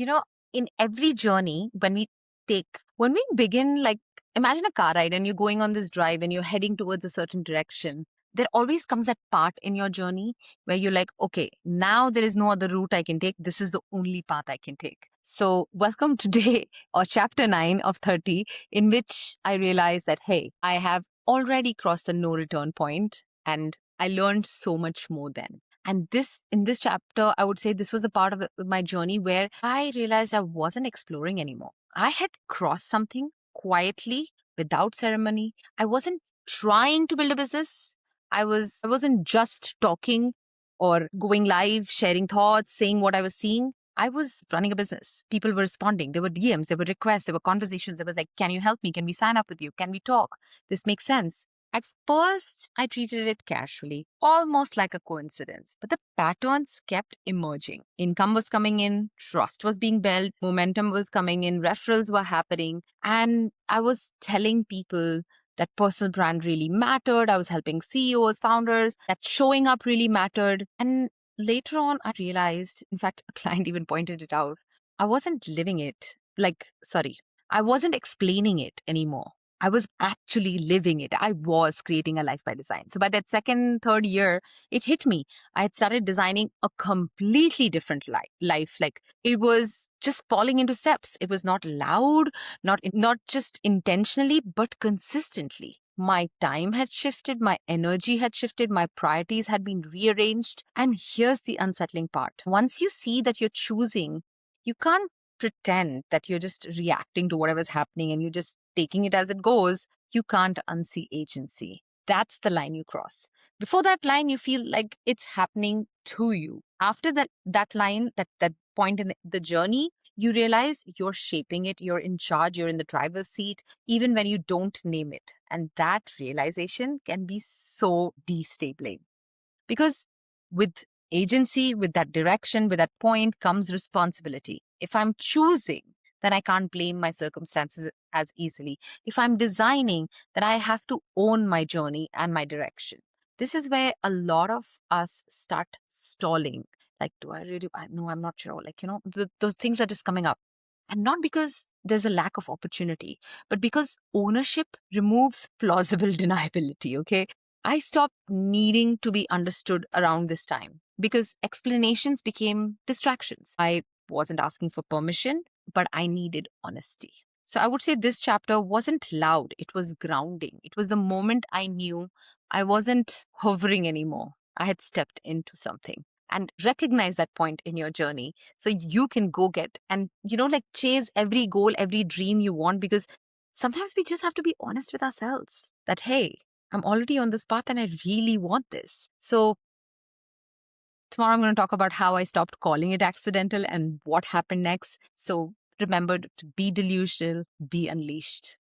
You know, in every journey, when we begin, like, imagine a car ride and you're going on this drive and you're heading towards a certain direction. There always comes that part in your journey where you're like, okay, now there is no other route I can take. This is the only path I can take. So, welcome to day or chapter 9 of 30, in which I realized that, hey, I have already crossed the no return point and I learned so much more then. And in this chapter, I would say this was the part of my journey where I realized I wasn't exploring anymore. I had crossed something quietly without ceremony. I wasn't trying to build a business. I wasn't just talking or going live, sharing thoughts, saying what I was seeing. I was running a business. People were responding. There were DMs, there were requests, there were conversations. There was like, can you help me? Can we sign up with you? Can we talk? This makes sense. At first, I treated it casually, almost like a coincidence, but the patterns kept emerging. Income was coming in, trust was being built, momentum was coming in, referrals were happening, and I was telling people that personal brand really mattered. I was helping CEOs, founders, that showing up really mattered. And later on, I realized, in fact, a client even pointed it out, I wasn't living it. I wasn't explaining it anymore. I was actually living it. I was creating a life by design. So by that second, third year, it hit me. I had started designing a completely different life. Like, it was just falling into steps. It was not loud, not just intentionally, but consistently. My time had shifted, my energy had shifted, my priorities had been rearranged. And here's the unsettling part. Once you see that you're choosing, you can't pretend that you're just reacting to whatever's happening and you're just taking it as it goes. You can't unsee agency. That's the line you cross. Before that line, you feel like it's happening to you. After that line, that point in the journey, you realize you're shaping it, you're in charge, you're in the driver's seat, even when you don't name it. And that realization can be so destabilizing. Because with agency, with that direction, with that point comes responsibility. If I'm choosing, then I can't blame my circumstances as easily. If I'm designing, then I have to own my journey and my direction. This is where a lot of us start stalling. Like, do I really? No, I'm not sure. Like, those things are just coming up. And not because there's a lack of opportunity, but because ownership removes plausible deniability, okay? I stopped needing to be understood around this time because explanations became distractions. I wasn't asking for permission, but I needed honesty. So I would say this chapter wasn't loud, it was grounding. It was the moment I knew I wasn't hovering anymore. I had stepped into something. And recognize that point in your journey so you can go get and, like, chase every goal, every dream you want, because sometimes we just have to be honest with ourselves that, hey, I'm already on this path and I really want this. So tomorrow I'm going to talk about how I stopped calling it accidental and what happened next. So remember to be delusional, be unleashed.